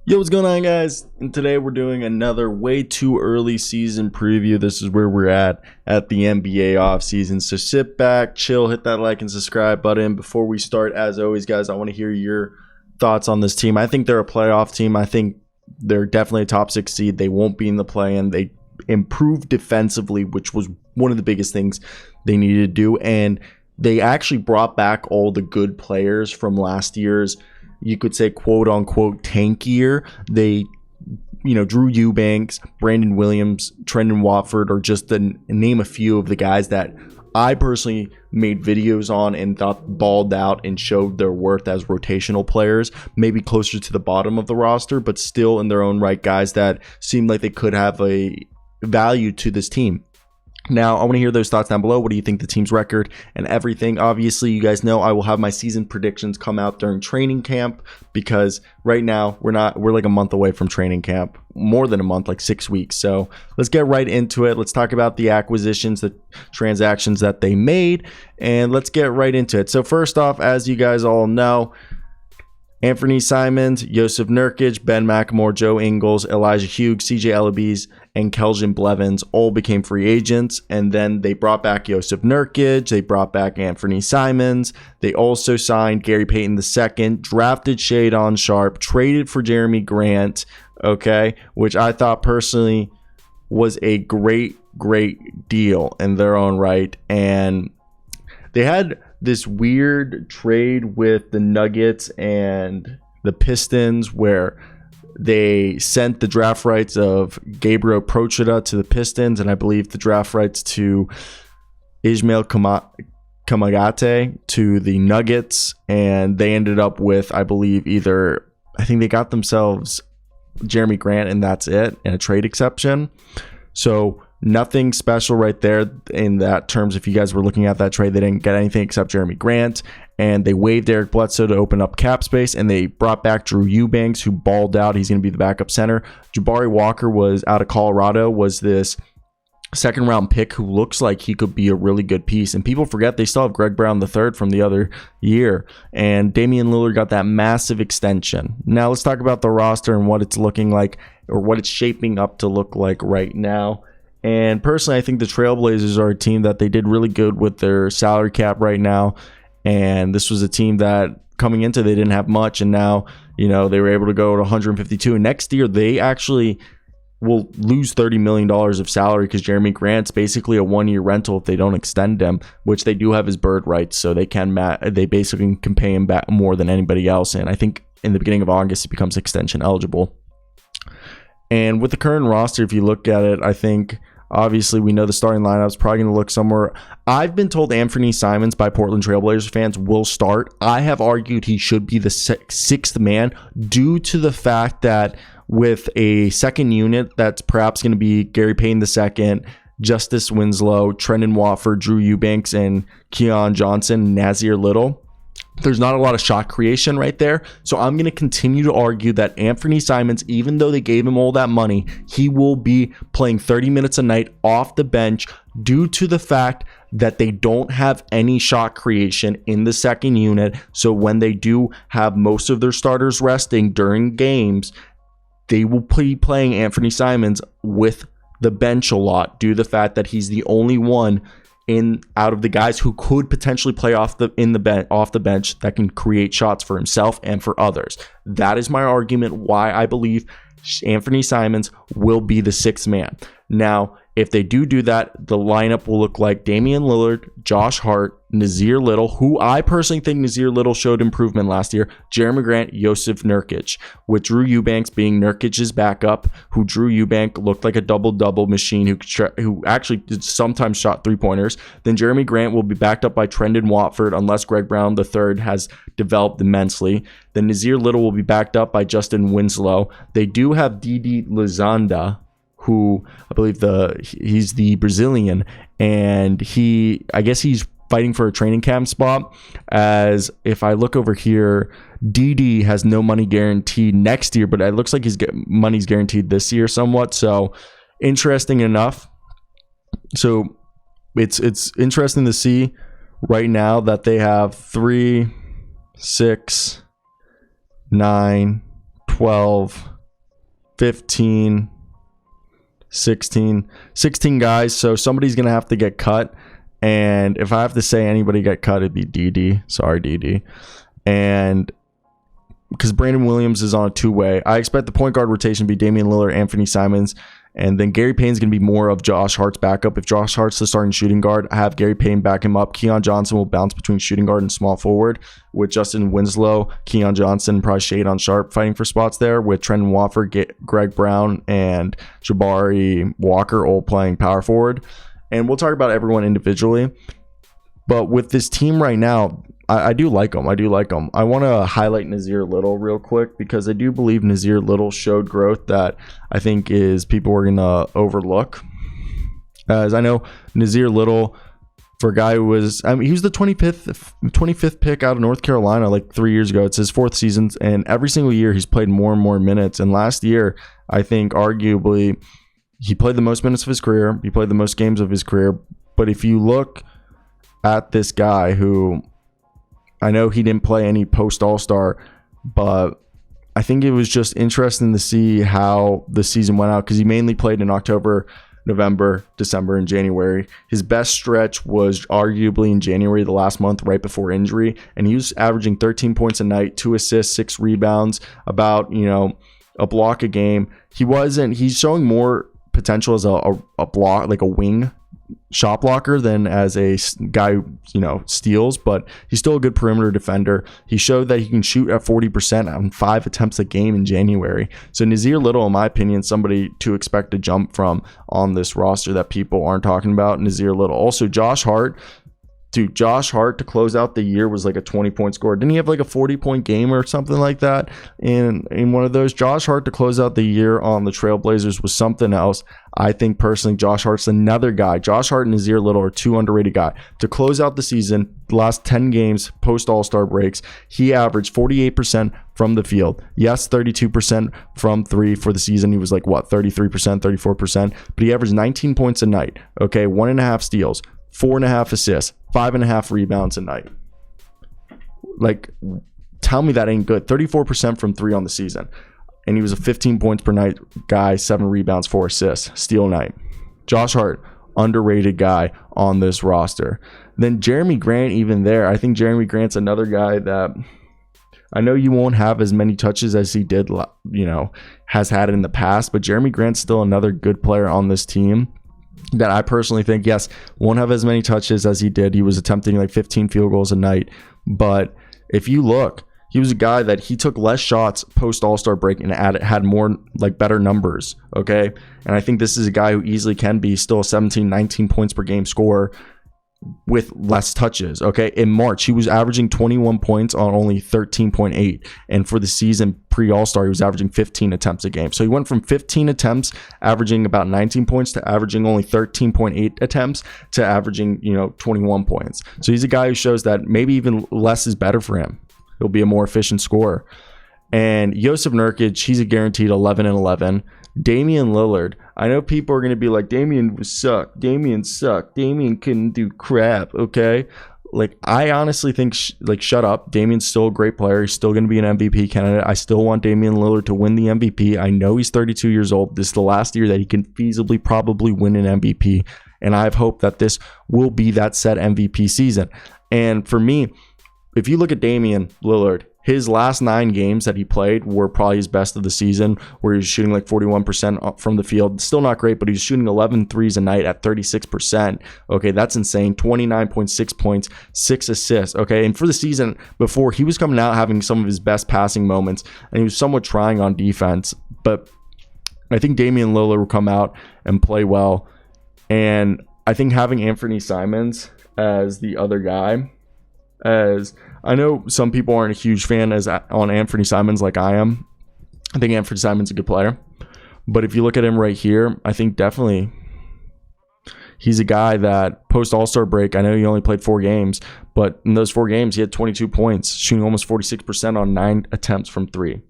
Yo, what's going on, guys? And today we're doing another way too early season preview. This is where we're at the NBA offseason. So sit back, chill, hit that like and subscribe button. Before we start, as always, guys, I want to hear your thoughts on this team. I think they're a playoff team. I think they're definitely a top 6 seed. They won't be in the play-in. They improved defensively, which was one of the biggest things they needed to do. And they actually brought back all the good players from last year's, you could say, quote unquote tank year. They, Drew Eubanks, Brandon Williams, Trendon Watford are just to name a few of the guys that I personally made videos on and thought balled out and showed their worth as rotational players, maybe closer to the bottom of the roster, but still in their own right guys that seemed like they could have a value to this team. Now, I want to hear those thoughts down below. What do you think the team's record and everything? Obviously, you guys know I will have my season predictions come out during training camp because right now we're like a month away from training camp, more than a month, like 6 weeks. So let's get right into it. Let's talk about the acquisitions, the transactions that they made, and let's get right into it. So first off, as you guys all know, Anfernee Simons, Jusuf Nurkić, Ben McLemore, Joe Ingles, Elijah Hughes, CJ Ellabys, and Keljin Blevins all became free agents. And then they brought back Jusuf Nurkić. They brought back Anfernee Simons. They also signed Gary Payton II, drafted Shaedon Sharpe, traded for Jerami Grant, which I thought personally was a great deal in their own right. And they had this weird trade with the Nuggets and the Pistons where they sent the draft rights of Gabriel Procida to the Pistons and I believe the draft rights to Ismail Kamagate to the Nuggets, and they ended up with, I think they got themselves Jerami Grant and that's it, and a trade exception. So nothing special right there in that terms. If you guys were looking at that trade, they didn't get anything except Jerami Grant, and they waived Eric Bledsoe to open up cap space, and they brought back Drew Eubanks, who balled out. He's going to be the backup center. Jabari Walker was out of Colorado, was this second round pick who looks like he could be a really good piece. And people forget they still have Greg Brown III from the other year. And Damian Lillard got that massive extension. Now let's talk about the roster and what it's looking like, or what it's shaping up to look like right now. And personally, I think the Trailblazers are a team that they did really good with their salary cap right now. And this was a team that coming into, they didn't have much. And now, they were able to go to 152. And next year, they actually will lose $30 million of salary because Jerami Grant's basically a 1-year rental if they don't extend him, which they do have his bird rights. So they basically can pay him back more than anybody else. And I think in the beginning of August, he becomes extension eligible. And with the current roster, if you look at it, I think obviously we know the starting lineup is probably going to look somewhere. I've been told Anfernee Simons by Portland Trailblazers fans will start. I have argued he should be the sixth man due to the fact that with a second unit that's perhaps going to be Gary Payton II, Justice Winslow, Trendon Watford, Drew Eubanks, and Keon Johnson, Nazir Little, there's not a lot of shot creation right there. So I'm going to continue to argue that Anfernee Simons, even though they gave him all that money, he will be playing 30 minutes a night off the bench due to the fact that they don't have any shot creation in the second unit. So when they do have most of their starters resting during games, they will be playing Anfernee Simons with the bench a lot due to the fact that he's the only one out of the guys who could potentially play off the bench that can create shots for himself and for others. That is my argument why I believe Anfernee Simons will be the sixth man. Now, if they do that, the lineup will look like Damian Lillard, Josh Hart, Nazir Little, who I personally think Nazir Little showed improvement last year, Jerami Grant, Jusuf Nurkić, with Drew Eubanks being Nurkic's backup, who Drew Eubanks looked like a double-double machine who actually sometimes shot three-pointers. Then Jerami Grant will be backed up by Trendon Watford unless Greg Brown III has developed immensely. Then Nazir Little will be backed up by Justin Winslow. They do have Didi Lizanda, who I believe he's the Brazilian, and I guess he's fighting for a training camp spot. As if I look over here, DD has no money guaranteed next year, but it looks like his money's guaranteed this year somewhat. So interesting enough. So it's interesting to see right now that they have 3, 6, 9, 12, 15, 16 guys. So somebody's going to have to get cut. And if I have to say anybody get cut, it'd be DD. Sorry, DD. And because Brandon Williams is on a two-way, I expect the point guard rotation to be Damian Lillard, Anfernee Simons, and then Gary Payton's going to be more of Josh Hart's backup. If Josh Hart's the starting shooting guard, I have Gary Payton back him up. Keon Johnson will bounce between shooting guard and small forward with Justin Winslow, Keon Johnson, probably Shaedon Sharpe fighting for spots there with Trendon Watford, Greg Brown, and Jabari Walker all playing power forward. And we'll talk about everyone individually. But with this team right now, I do like them. I want to highlight Nazir Little real quick because I do believe Nazir Little showed growth that I think is people are going to overlook. As I know, Nazir Little, for a guy who was, he was the 25th pick out of North Carolina like 3 years ago. It's his fourth season, and every single year he's played more and more minutes. And last year, I think arguably he played the most minutes of his career. He played the most games of his career. But if you look at this guy who, I know he didn't play any post All-Star, but I think it was just interesting to see how the season went out because he mainly played in October, November, December, and January. His best stretch was arguably in January, the last month right before injury, and he was averaging 13 points a night, 2 assists, 6 rebounds, about, a block a game. He's showing more potential as a block, like a wing shot blocker than as a guy who, steals, but he's still a good perimeter defender. He showed that he can shoot at 40% on 5 attempts a game in January. So Nazir Little, in my opinion, somebody to expect to jump from on this roster that people aren't talking about. Nazir Little. Also, Josh Hart. Dude, Josh Hart to close out the year was like a 20-point scorer. Didn't he have like a 40-point game or something like that in one of those? Josh Hart to close out the year on the Trailblazers was something else. I think personally, Josh Hart's another guy. Josh Hart and Nazir Little are two underrated guys. To close out the season, the last 10 games post All-Star breaks, he averaged 48% from the field. Yes, 32% from three for the season. He was like, 33%, 34%. But he averaged 19 points a night. Okay, 1.5 steals, 4.5 assists, 5.5 rebounds a night. Like, tell me that ain't good. 34% from three on the season. And he was a 15 points per night guy, 7 rebounds, 4 assists, steal night. Josh Hart, underrated guy on this roster. Then Jerami Grant, even there. I think Jerami Grant's another guy that I know you won't have as many touches as he did, has had in the past. But Jerami Grant's still another good player on this team that I personally think, yes, won't have as many touches as he did. He was attempting like 15 field goals a night. But if you look, he was a guy that he took less shots post All-Star break and had more, like, better numbers, okay? And I think this is a guy who easily can be still a 17, 19 points per game scorer with less touches, okay? In March, he was averaging 21 points on only 13.8. And for the season pre-All-Star, he was averaging 15 attempts a game. So he went from 15 attempts, averaging about 19 points, to averaging only 13.8 attempts, to averaging, 21 points. So he's a guy who shows that maybe even less is better for him. He'll be a more efficient scorer. And Jusuf Nurkić, he's a guaranteed 11 and 11. Damian Lillard, I know people are going to be like, Damian sucked. Damian couldn't do crap, okay? Like, I honestly think, shut up. Damian's still a great player. He's still going to be an MVP candidate. I still want Damian Lillard to win the MVP. I know he's 32 years old. This is the last year that he can feasibly probably win an MVP. And I have hope that this will be that set MVP season. And for me, if you look at Damian Lillard, his last 9 games that he played were probably his best of the season, where he was shooting like 41% from the field. Still not great, but he was shooting 11 threes a night at 36%. Okay, that's insane. 29.6 points, 6 assists. Okay, and for the season before, he was coming out having some of his best passing moments, and he was somewhat trying on defense. But I think Damian Lillard will come out and play well. And I think having Anfernee Simons as the other guy, as I know some people aren't a huge fan on Anfernee Simons like I am. I think Anfernee Simons is a good player. But if you look at him right here, I think definitely he's a guy that post All-Star break, I know he only played 4 games, but in those 4 games, he had 22 points, shooting almost 46% on 9 attempts from 3.